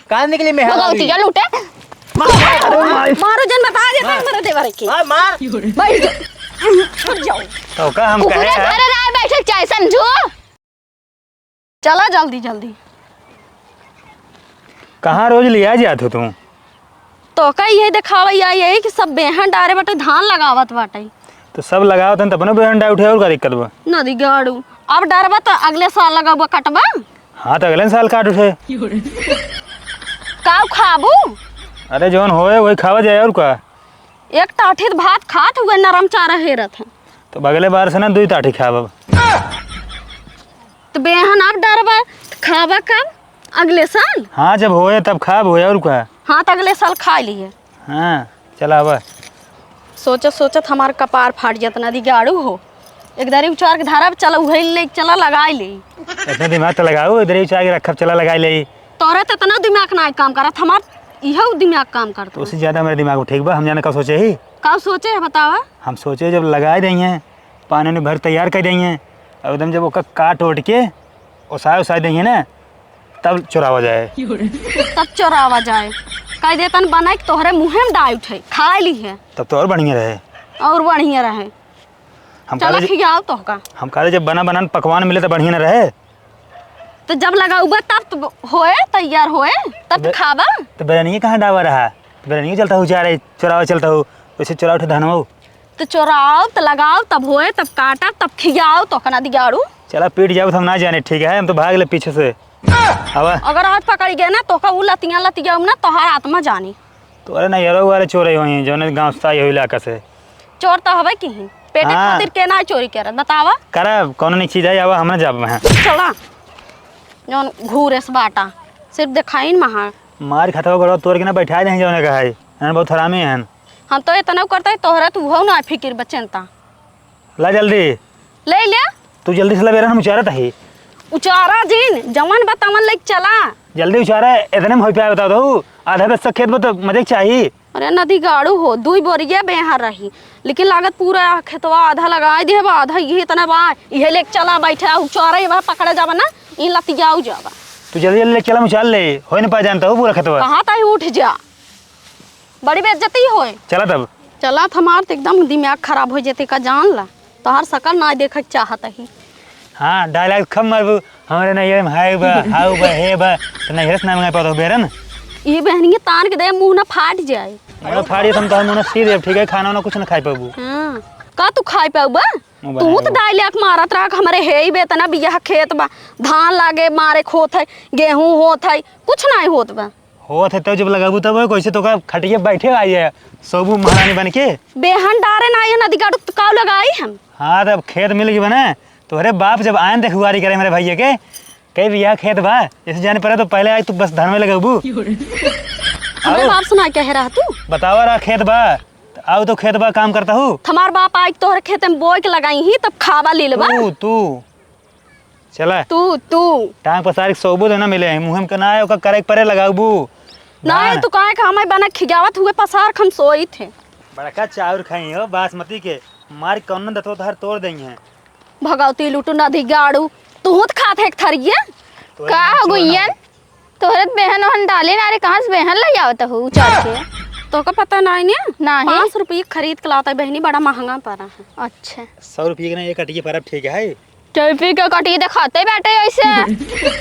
कहाँ निकली मैं भगवती लूटे मारो जन बता देता हमारे देवर के मार बैठ जाओ तो का हम कहे घर रहा बैठक चाहे समझो। चला जल्दी जल्दी। कहाँ रोज लिया जात हो तुम? तो का ये दिखावा यही कि सब बेहन डारे बाटे धान लगावत बाटे। तो सब लगाओ तन तब न बेहन डा उठे और का दिक्कत बा? नदी गाड़ू अब डरबा तो अगले साल लगाबा कटबा। हाँ तो अगले साल काट उठे का खाबू? अरे जौन होए वही खावा जाए और का। एक टाठी भात खात हुए नरम चारा हेरत है तो अगले बार से ना 2 ताठी खाब। तो बेहन अब डरबा खाबा कब? अगले साल। हाँ जब होए तब खाब होए और का। हाँ तो अगले साल खा लिए। हाँ चला अब सोचत सोचत हमार कपार फाट जात नदी गाड़ू हो एक दारी उचार के धारा चला उहे ले चला लगाई ले। इतना दिमाग तो लगाओ इधर ही चाह के रखब चला लगाई ले। तोरा तो इतना दिमाग ना काम करत हमार इहो दिमाग काम करत। तो उससे ज्यादा मेरा दिमाग ठीक बा। हम जाने का सोचे ही का सोचे है बतावा? हम सोचे जब लगाए दें हैं पानी ने भर तैयार कर दें हैं और एकदम जब ओका काट ओट के उसाए दें ना तब चुरावा जाए। तब चोरावा जाए कह देतन बना के तोहरे मुँहे में डाल उठे खा ली है तब तो और बढ़िया रहे। और बढ़िया रहे। चला खियाओ तो का। हम कहा जब बना बनान पकवान मिले तो बढ़िया न रहे। तो जब लगाऊबा तब तो होए तैयार होए तब खाबा। तो बेरनिया कहाँ डावा रहा? बेरनिया चलता हूँ जा रहे चुरावा चलता हूँ वैसे चुरा उठे धनवा। तो चोराओ तो लगाओ तब होए तब काटा तब खियाओ तो कना दिगाड़ू। चला पीट जाओ तो हम ना जाने ठीक है हम तो भाग ले पीछे से। अगर हाथ पकड़ गए ना तो का उ लतिया ना तोहार आत्मा जानी। तो अरे ना यारो वाले चोरे हुए जो ने गाँव से इलाका से चोर तो हवे की पेटे हाँ। खातिर के ना चोरी करत बतावा। करा कौन नहीं चीज है आवा हम ना जाब हैं। चला जौन घूरेस बाटा सिर्फ दिखाइन महा मार खतवा करो तोड़ के ना बैठा दे जो ने कहा है बहुत हरामी हैं। हम तो इतना करते तोहरा तू हो ना फिक्र बचनता। ला जल्दी ले ले तू जल्दी से ला बेरा हम उचारत है। उचारा जिन जवन बतावन लेके चला जल्दी उचारा इतने में हो पाया बता दो आधा बस खेत में तो मजे चाहिए। अरे नदी गाड़ू हो 2 बोरिया बेहर रही लेकिन लागत पूरा खेतवा आधा लगाए दे आधा ये इतना बा ये लेके चला बैठा उचारा बा पकड़ा जावा ना इन लतियाऊ जावा। तू जल्दी जल्दी चला मुचाल ले हो नहीं पा जानता हूँ पूरा खेतवा। कहाँ ताई उठ जा बड़ी बेइज्जती होए। चला तब चला हमार तो एकदम दिमाग खराब हो जाते का जान ला तोहार शकल ना देख चाहत ही। हाँ डायलॉग खम मारबू हमारे ना ये हाय बा हाउ बा हे बा तो नहीं हरस ना मंगा पाता बेरन ये बहनी तान के दे मुंह ना फाट जाए। मुंह फाड़ी तुम तो मुंह सी दे ठीक है खाना ना कुछ ना खाई पाबू। हां का तू खाई पाबा? तू तो डायलॉग मारत रहा हमारे हे ही बेतना बिया खेत बा धान लागे मारे खोत है गेहूं होत है कुछ नहीं होत बा। होत है तो जब लगाबू तब कैसे तो का खटिए बैठे आई है सबू महारानी बन के बेहन डारे ना ये नदी काटू तो का लगाई हम। हाँ तब खेत मिल गई बना तो अरे बाप जब आयन देखुआरी करे मेरे भैया के कई बिया खेत बा जैसे जाने पड़े तो पहले आई तू बस धान में लगाबू। हमारे बाप सुना कह रहा तू बतावा रहा खेत बा आओ तो खेत बा काम करता हूँ। हमार बाप आई तोहरे खेत में बोए के लगाई ही तब खावा ले लेबा। तू चला तू टांग पसारी सोबू तो ना मिले मुँह में ना आए करे परे लगाबू नहीं तू काहे का हमें बना खिजावत हुए पसार खम सोई थे। बड़का चाउर खाई हो बासमती के मार कौन दतो तो हर तोड़ देंगे हैं। भगवती लुटू नदी गाड़ू तू तो खात है थरिया का हो गुइयन तोहरे बहन वहन डाले ना रे कहाँ से बहन ले आवत हो उचार के तो का पता नहीं ने नहीं 5 रुपये खरीद के लाता है बहनी बड़ा महंगा पड़ा है। अच्छा 100 रुपये का ना एक अटिए पर ठीक है 100 रुपये का कटिए दिखाते बैठे ऐसे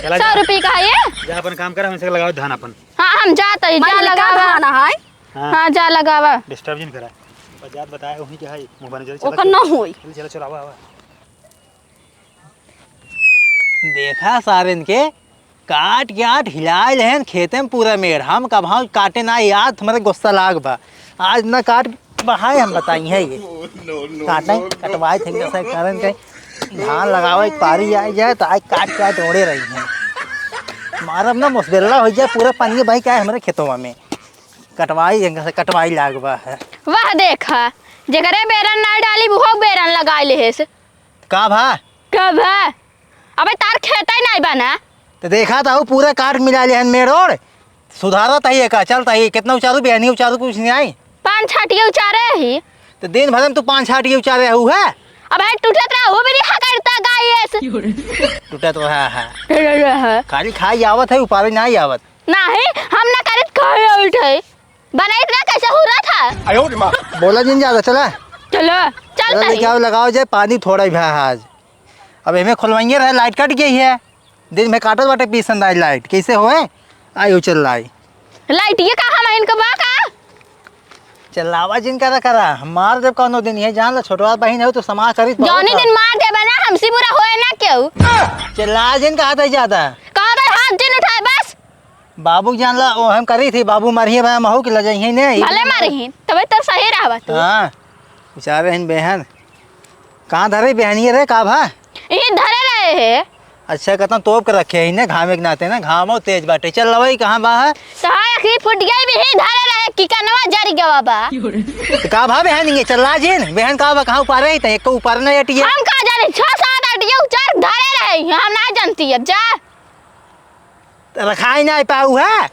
100 रुपये का है ये जा अपन काम कर हम से लगाओ धान अपन। हाँ हम जाते हैं जा लगावा ना है। हाँ जा लगावा डिस्टर्ब जिन करा बात बताया वही क्या है मोबाइल जल्दी ओकर ना होई चलो चलो आवा देखा सारन के काट के आट हिलाए लहन खेते में पूरा मेड़ हम कभाव काटे ना याद हमारे गुस्सा लाग बा आज ना काट बहाए हम बताई है ये काटे कटवाए थे जैसे कारण के धान लगावे पारी आ जाए तो आज काट के आट ओढ़े रही है मारब ना मुसबेला हो जाए पूरा पानी भाई क्या है हमारे खेतों में कटवाई जंगल से कटवाई लाग बा है। वाह देखा जगरे बेरन ना डाली वो बेरन लगा ले है का भा कब है अबे तार खेता ही नहीं बना तो देखा था पूरा काट मिला लिया मेड़ और सुधारत है का चलता है कितना उचारू बहनी उचारू कुछ नहीं आई 5 छाटिए उचारे ही तो दिन भर में तू 5 छाटिए उचारे हूँ है अब टूटत रहा वो भी नहीं हकड़ता गाय ऐसे टूटा तो है खाली खाई आवत है ऊपर नहीं आवत नहीं हम उठे बना इतना कैसे हो रहा था। बोला जिन ज्यादा चला चलो चल लेके आओ लगाओ जाए पानी थोड़ा ही भा आज। अब हमें खुलवाइए रहे लाइट कट गई है दिन में काटत बाटे पीसन दाई लाइट कैसे होए आई चल लाई लाइट ये कहा हम इनका बा का चलावा जिन करा करा हमार जब कौनो दिन ये जान ला छोटवा बहन है तो समाज करी जौनी दिन मार दे बना हमसे बुरा होए ना क्यों। चला जिन कहा था ज्यादा कहा था हाथ जिन उठाए बस बाबू जान ला वो हम करी थी बाबू मारिए भाई महू के लजाइए नहीं भले मारी तबे तो सही रहा तू। हाँ बेचारे हन बहन कहाँ धरे बहनिए रे का भा ये धरे रहे है अच्छा कहता तोप कर रखे है घामे के नाते ना घामो तेज बाटे चल लवई कहाँ बा है सहाय अखरी फुट गई भी ही धरे रहे कि कनवा जरी गवा बा तो का भा बहन ये चल जिन बहन का बा कहाँ ऊपर रही एक ऊपर न अटिए हम का जाने 6-7 अटिया चार धरे रहे हम ना जानती अब जा रखाई नहीं पाऊ है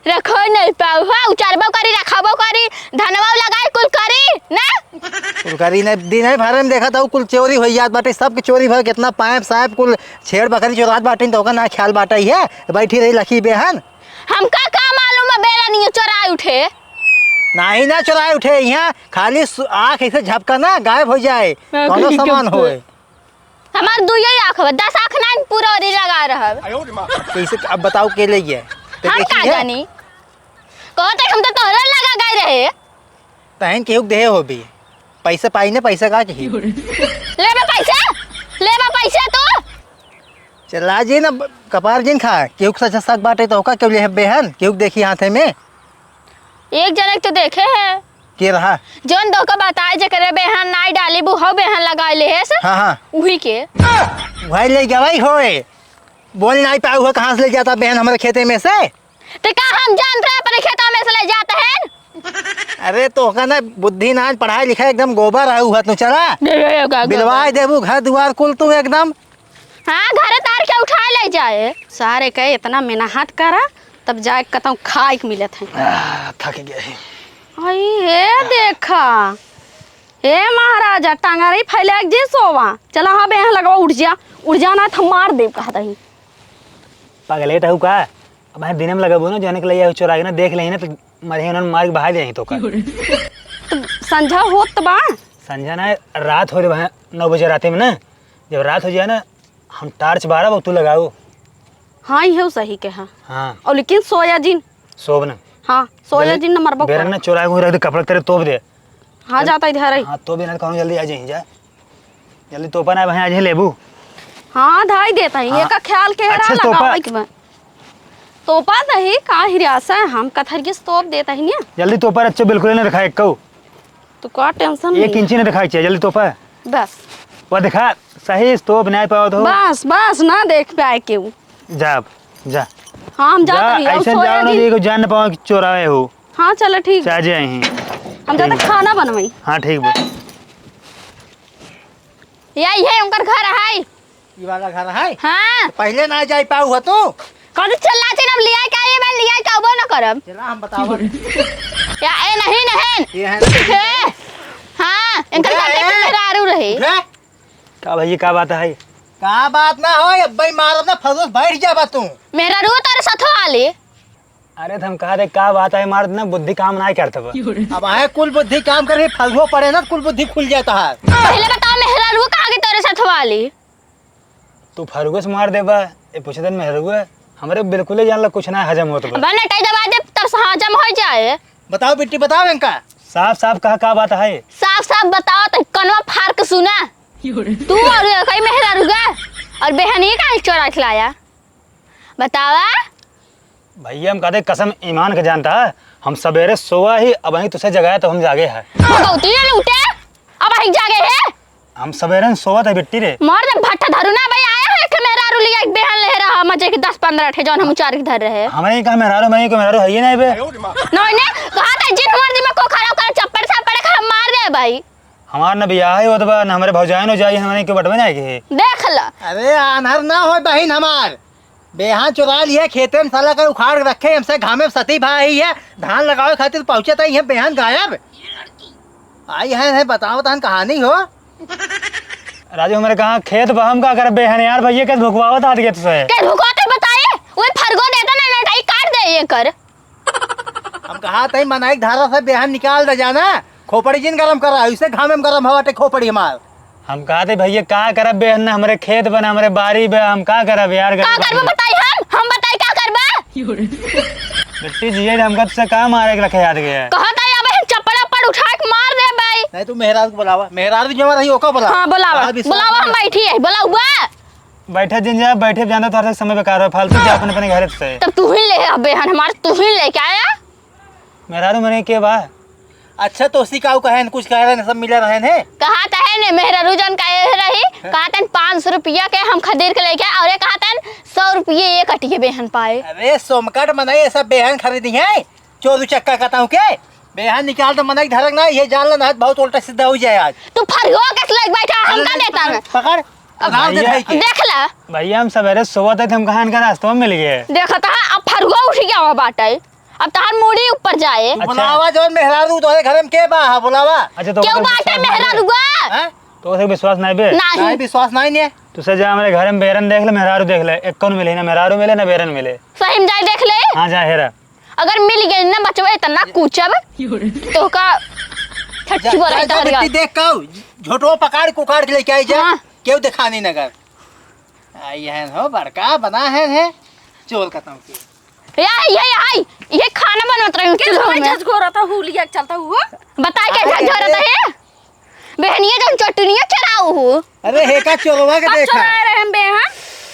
रखो नहीं पाऊ हा उचारबो करी रखबो करी धनवा लगाई कुल करी ना कुल करी ने दिन है भर में देखा था कुल चोरी हो जात बाटे सबके चोरी भर कितना पाइप साहब कुल छेड़ बकरी चोरात बाटे तो का ना ख्याल बाटा ही है बैठी रही लखी बहन हमका का मालूम है बेरा नहीं चोराई उठे नहीं ना चुराए उठे यहाँ खाली आँख ऐसे झपका ना गायब हो जाए कौनो सामान होए हमार दुइये आँख बा 10 आँख ना पूरा ओरी लगा रहा कैसे अब बताओ के लिए हम का जानी कहते हम तो तोहरा लगा गए रहे तहन केहू देहे हो भी पैसे पाई ने पैसा का चाहिए ले बा पैसा तो चला जी ना कपार जिन खा केहू सच सक बाटे तो का क्यों ले बहन केहू देखी हाथे में एक जने तो देखे है के रहा जोन दो का बताए जे करे बेहन नाई डाली बुहाव बेहन लगा ले है हाँ हाँ उही के भाई ले गवाई होए बोल नहीं पाऊ हो कहाँ से ले जाता बहन हमारे खेते में से तो का हम जान रहे अपने खेतों में से ले जाते हैं अरे तो का ना बुद्धि ना पढ़ाई लिखाई एकदम गोबर है हुआ तू चला बिलवाई देबू घर दुआर कुल तू एकदम हाँ घर तार के उठा ले जाए सारे कहे इतना मेहनत करा तब जाए कतौ खाए के मिलत है थक गया है आई हे देखा हे महाराजा टांगरी फैला जे सोवा चला हाँ बेहन लगवा उठ जा ना तो मार देव कहा दही पगलेट हूँ का अब मैं दिन में लगबू ना जाने के लिए चोरा के ना देख ले ना तो मरे उन्होंने मार के बहा दे तो का तो संझा होत बा संझा ना रात हो रही 9 बजे रात में ना जब रात हो जाए ना हम टार्च 12 बजे तू लगाओ हाँ ये सही के हाँ हाँ और लेकिन सोया जिन सोब ना हाँ सोया जिन न मरबो बेरन ना चोरा के रख दे कपड़ा तेरे तोप दे हाँ जाता इधर ही हाँ तो भी ना कहूँ जल्दी आ जाए जा जल्दी तोपा ना भाई आज ही लेबू हाँ धाई देता ही हाँ। एक ख्याल के अच्छा, रहा तोपा। लगा एक बार तोपा नहीं का हिरासा है हम कथर के तोप देता ही नहीं जल्दी तोपा अच्छे बिल्कुल नहीं रखा एक कहू तो का टेंशन 1 इंची नहीं रखा चाहिए जल्दी तोपा बस वो दिखा सही तोप नहीं पाओ तो बस बस ना देख पाए केहू जा जा हाँ हम जाते ही ऐसे जाओ ना जी को जान ना पाओ कि चोराए हो हाँ चलो ठीक चाह जाए ही हम जाते खाना बनवाई हाँ ठीक बा यही है उनका घर है ये वाला घर है हाँ पहले ना जाई पाऊ हो तू कौन चलना चाहिए अब लिया का ये मैं लिया का वो ना करब चला हम बताओ या ए नहीं नहीं ये है ना है हाँ इनका घर देख के मेरा आरू रहे उठे। का भाई का बात है का बात ना हो अब भाई मारो ना फरोस बैठ जा तू मेरा रू तारे साथ वाले अरे तो हम कहा थे का बात है मार ना बुद्धि काम ना करता बा अब आए कुल बुद्धि काम करे फलहो पड़े ना कुल बुद्धि खुल जाता है पहले बताओ मेरा रू कहाँ के तारे साथ वाले तू फरुगो से मार देबा ये पूछे दिन मेहरुआ हमरे बिल्कुल ही जान ला कुछ ना हजम होत बा बने टाई दबा दे तब हजम हो जाए बताओ बेटी बताओ इनका साफ साफ कहा का बात है साफ साफ बताओ तो कनवा फाड़ के सुना तू और कहीं मेहरा रुगा और बहन ही का चोरा खिलाया बतावा भैया हम कहते कसम ईमान के जानता है हम सवेरे सोवा ही अब वहीं तुझसे जगाया तो हम जागे है भगवती ने लूटे अब ही जागे है हम सवेरे सोवा था बिट्टी रे मार दे भट्टा धरू ना भाई आया है कि मेरा रू लिया एक बहन ले रहा मजे के 10-15 ठे जौन हम चार के धर रहे हमारे कहा मेहरारो मैं को मेहरारो है ही नहीं बे नहीं ने कहा था जिन हमार दिमाग को खराब कर चप्पड़ थप्पड़ खा मार दे भाई हमार न बियाह है होत बा न हमारे भौजाइन हो जाई हमारे के बटवे जाए के देख ला अरे अनहर ना हो बहन हमार बेहान चुरा लिया खेते में साला कर उखाड़ के रखे हमसे घामे में सती भाई है धान लगावे खातिर पहुंचे था ये बेहान गायब आई है बताओ तहन कहानी हो राजू हमारे कहा खेत बा हम का कर बेहन यार भैया के भुकवावत हाथ के तुझसे के धुकोते बताए वो फरगो देता ना नटाई काट दे ये कर हम कहा तई मनाई धारा से बेहन निकाल दे जाना खोपड़ी जिन गरम करा इसे घामे में गरम हवा टे खोपड़ी हमार हम कहा थे भैया का करब बेहन ना हमारे खेत बना हमारे बारी बे हम का करब यार का करबा बताई हम बताई का करबा बेटी जी हमका से का मारे के रखे याद गया कहता है अब चप्पल पर उठा के मार दे भाई। नहीं तू मेहराज को बुलावा मेहराज जो रही ओका बुला हां बुलावा हम बैठी है बुलावा बैठे जिन जा बैठे जाना तो समय बेकार है फालतू जा अपने अपने घर से तब तू ही ले बेहन हमारे तू ही लेके आया मेहरारू मने के बा अच्छा तो उसी का कहे कुछ कह रहे सब मिले रहे हैं कहा था है ने मेहरा रुजन का रही कहा था 500 रुपया के हम खरीद के लेके और कहा था 100 रुपये एक अटिए बेहन पाए। अरे सोमकट मनाई सब बेहन खरीदी है चोरू चक्का कहता हूँ के बेहन निकाल तो मनाई धरक ना ये जान लेना बहुत उल्टा सीधा हो जाए आज तू फरगो कैसे लग बैठा हम का देता है पकड़ देख ला भैया हम सवेरे सोते थे हम कहाँ इनका रास्ता में मिल गए देखा था अब फरगो उठ गया हुआ बाटे अब तहार मुड़ी ऊपर जाए। बुलावा जो मेहरारू तोरे घर में के बा बुलावा अच्छा तो क्यों बाटे मेहरारूआ तो उसे विश्वास नहीं बे नहीं विश्वास नहीं है तू से जा हमारे घर में बेरन देख ले मेहरारू देख ले एक कौन मिले ना मेहरारू मिले ना बेरन मिले सही में जाए देख ले हाँ जा हेरा अगर मिल गए ना बचवे इतना कूचब तो का छट्टी बोला बेटी देख काऊ झोटो पकड़ कुकाड़ के लेके आई जा क्यों दिखानी नगर आई है हो बड़का बना है चोर खत्म की ये खाना बनवत रही हूँ झकझोरा था हुलिया चलता हुआ बता के झकझोरा है बहनिया जब चटनिया चराऊ हूँ अरे हे का चोरवा के देखा रहे हम बेहन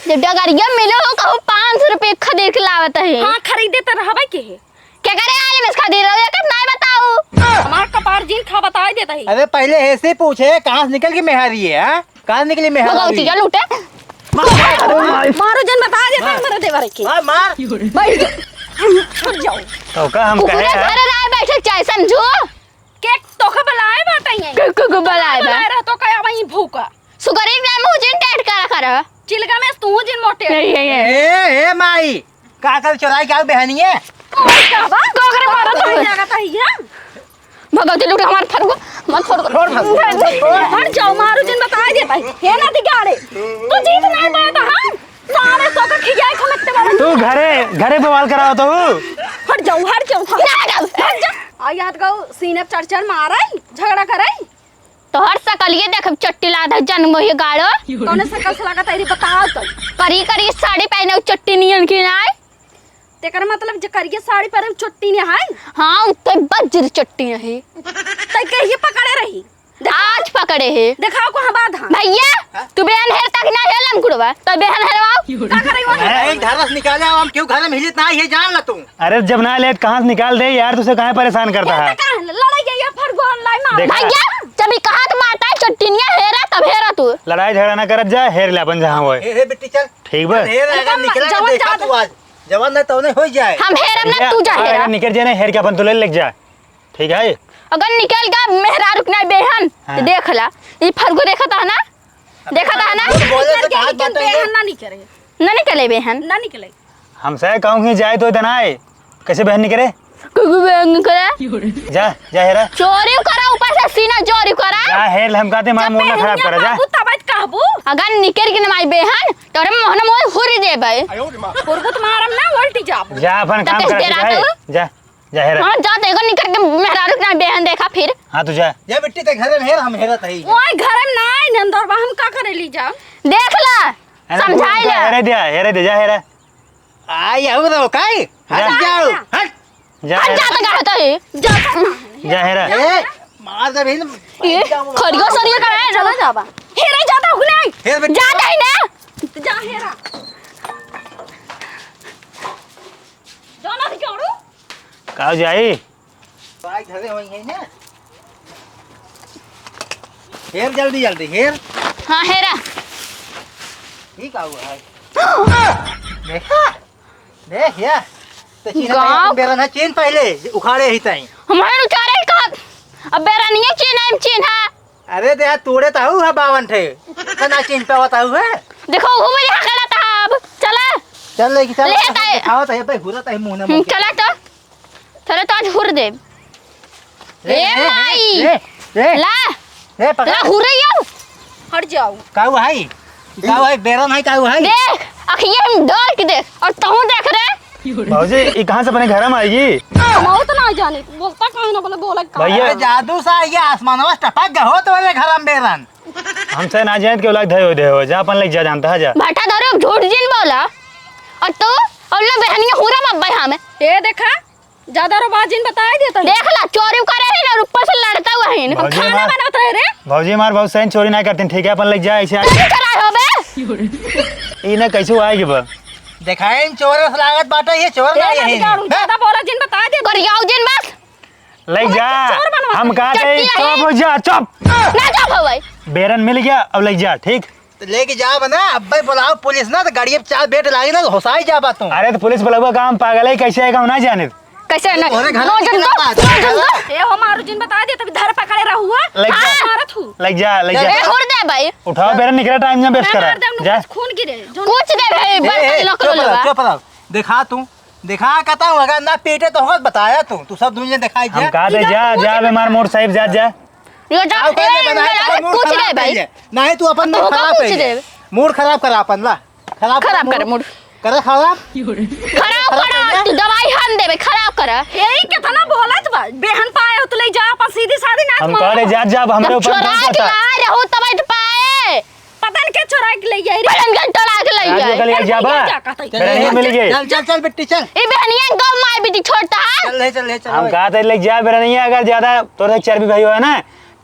जब डगरिया मिलो हो कहूँ 500 रुपये खरीद के लावत है। हाँ खरीदे तो रहबे के है क्या करे आले में खरीद रहे हो नहीं बताओ हमार कपार जी खा बता देता है। अरे पहले ऐसे पूछे कहाँ से निकल के मेहरी है कहाँ निकली मेहरी लूटे मारो जन बता देता है मेरे देवर के मार बैठ जाओ तो का हम कहे घर राय बैठक चाहे समझो के तोखे बुलाए बाटे को बुलाए बा रह तो कया वही भूखा सुगरी में मुंह जिन टेट कर चिलका में तू जिन मोटे ए माई का कर चुराई का बहनी है का बा गोगरे मारो तो जागा था ये भगवती लूट हमार फरगो मत फरगो हट जाओ मारो जिन बता दे भाई है ना दिगाड़े तू जीत नहीं पाता हां सारे तो का खिजाए खमकते वाला तू घरे बवाल कराओ तो हट जाओ हट जा आ याद गाओ सीने पे चढ़ मारा झगड़ा करे तो हर सकल ये देख चट्टी लाधा जन्म ये गाड़ो कौन सकल से लगा तेरी बताओ तो करी करी साड़ी पहने चट्टी नियन की नाय तेकर मतलब जे करिए साड़ी पर चट्टी ने है हां तो बज्र चट्टी है तै कहिए पकड़े रही आज पकड़े है दिखाओ को बात हां भैया तू बेहन हेर तक ना हेलम कुड़वा तो बेहन हेरवाओ का करे वो एक धरस निकाले हम क्यों घर में हिलत ना ये जान ल तू अरे जब ना ले कहाँ से निकाल दे यार तुझे कहाँ परेशान करता है लड़ाई गई है फिर गोन लाई मार भैया जब भी कहा तो मारता है चट्टीनिया हेरा तब हेरा तू लड़ाई झगड़ा ना करत जा हेर ले अपन जहाँ वो ए बेटी चल ठीक बा हे अगर निकला देखा तू आज जवान ना तो हो जाए हम हेरम ना तू जा हेरा अगर निकल जाए ना हेर के अपन तुले लग जा ठीक है अगर निकल गया मेहरा रुकना बेहन हाँ। तो देख ला ये फरगो देखा था ना बोले से बात बेहन ना नहीं करे ना निकले बेहन ना निकले हमसे कहूँ कि जाए तो इधर आए कैसे बहन निकले कुगु बेंग करे जा हेरा चोरी करा ऊपर से सीना चोरी करा जा हेर हम कहते मां मोना खराब करा जा तबात कहबू अगर निकल के नमाई बेहन तोरे मोहन मोह हुरी दे भाई पुरबुत मारम ना उल्टी जाबू जा अपन काम तब कर तेरा तो? जा हेरा हां जा देखो निकल के मेहरा रुकना बेहन देखा फिर हाँ तू जा ये बेटी ते घर में हेर हम हेरत है ओए घर में ना आई नंदर हम का करे ली जा देख ला समझाई ले हेरे दे जा हेरा आई आऊ रो काई हट जाओ हट जा हट जा तो कहता है जा हेरा ए मार दे बहन ये खड़ियो सरिया का है चला जाबा हेरा जाता हूं नहीं हेर बेटी जाता है ना जा हेरा जाना भी क्यों का जाई भाई घरे होई है ना हेर जल्दी जल्दी हेर हां हेरा ठीक आ हुआ है देखा देख या तो चीना गाँव- बेरा ना चीन पहले उखाड़े ही ताई हमारे उचारे का अब बेरा नहीं है चीन है चीन है अरे दे तोड़े ताऊ है 52 ठे ना चीन पे बताऊ है देखो वो मुझे हकला था अब चला चल ले चल ले ताई। दिखाओ तो भाई घुरत है मुंह में चला तो चलो तो आज हुर दे ले ए माई ले ला ले ला पकड़ हुर रही हो हट जाओ काऊ है काऊ है बेरा नहीं काऊ है देख अखिए हम डर के देख और तहु देख रहे भाजी ये कहाँ से अपने घर में आएगी? हम तो ना जाने बोलता कहीं ना बोले बोला भैया जादू सा ये आसमानवा टपक गया हो तो घर में बेरन हमसे ना जाए के लाग धयो दे हो जा अपन लग जा जानता है जा भट्टा धरो झूठ जिन बोला और तू और लो बहनिया हुरा मत भाई हमें ये देखा ज्यादा रो बात जिन बताई देता देख ला चोरी करे है ना ऊपर से लड़ता हुआ है हम खाना बनाते रहे रे भाजी हमार बहुत सही चोरी ना करते ठीक है अपन लग जा ऐसे चोरी कराए हो बे ये ना कैसे आएगी बा दिखाई चोर लागत बाटा ये चोर ना यही ज्यादा बोला जिन बताई दे करियाओ जिन बस लग जा हम कहा थे चट्टी चुप हो जा चुप ना चुप हो भाई बेरन मिल गया अब लग जा ठीक तो लेके जा बना अब भाई बुलाओ पुलिस ना तो गाड़ी चार बेट लागी ना तो होसाई जा बात तू अरे तो पुलिस बुलावा काम पागल है कैसे आएगा हम ना जाने कैसे ना तोहरे घर नो में जन कितना बात दो है? नो जन दो ए हो मारू जिन बता दे तभी धर पकड़े रहूआ लग जा मारत हूं लग जा ए हुर दे भाई उठाओ बेरन निकला टाइम में बेस्ट करा मार दे जा खून गिरे जो कुछ दे भाई बस लोग लोग चुप रहो दिखा तू दिखा कहता हूँ अगर ना पीटे तो होत बताया तू सब दुनिया दिखाई हम जा कहा थे जा जा बीमार मोर साहिब जा जा यो जा आओ कर ले बनाए कुछ दे भाई नहीं तू अपन तो मूड खराब कुछ कर दे। मूड खराब करा अपन ला खराब कर मूड करे खराब खराब कर तू दवाई हम देबे खराब कर यही कितना बोलत बा बेहन पाए हो तो ले जा अपन सीधी सादी ना हम कह रहे जा जा हमरे ऊपर चोरा कौन के पता आ रहो तब पाए पता नहीं के चुरा के ले गई रे बड़न घंटा लाग लई आज जाए कल ये जा बा बेरन मिल गई चल चल चल बेटी चल ए बहनिया गौ माई भी छोड़ता है चल ले चल हम कहा थे लग जा बेरन नहीं अगर ज्यादा तोरे चर्बी भाई है ना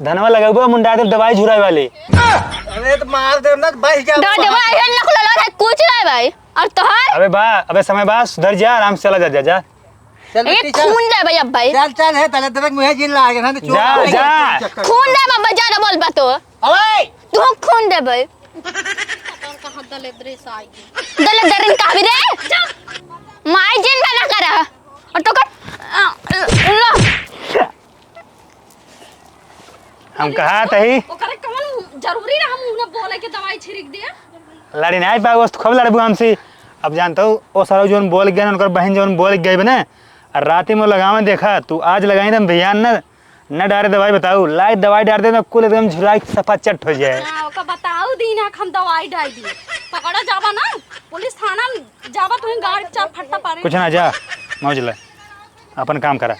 धनवा लगाबो मुंडा दे दवाई झुराई वाली अरे तो मार दे ना बच जा दवाई है नख लला है कुछ नहीं भाई और तोहर अबे बा अबे समय बा सुधर जा आराम से चला जा जा चल ये बेटी चल खून दे भाई अब भाई चल चल है तले तक मुझे जिन लागे ना तो चोर जा, आएगा, जा। चक्कर। खून दे बाबा ज्यादा बोल बा तो ओए तू खून दे भाई कहां दले दृश्य आई दले दरिन का भी रे माई जिन बना कर और तो कर लो हम कहा तही ओकरे कौन जरूरी ना हम उन्हें बोले के दवाई छिड़क दे लड़ी नहीं पाए खूब लड़बू हमसे अब जानता हूँ वो सारा जोन बोल गए उनकर बहन जोन बोल गए बने और रात में लगावे देखा तू आज लगाई तुम भैया न डारे दवाई बताऊ लाइट दवाई डाल दे कुल एकदम झुराई सफा चट हो जाए हां ओका बताऊ दीना हम दवाई डाल दी पकड़ा जाबा ना पुलिस थाना जाबा तुम गाड़ी चार फट्टा पारे कुछ ना जा मौज ले अपन काम करा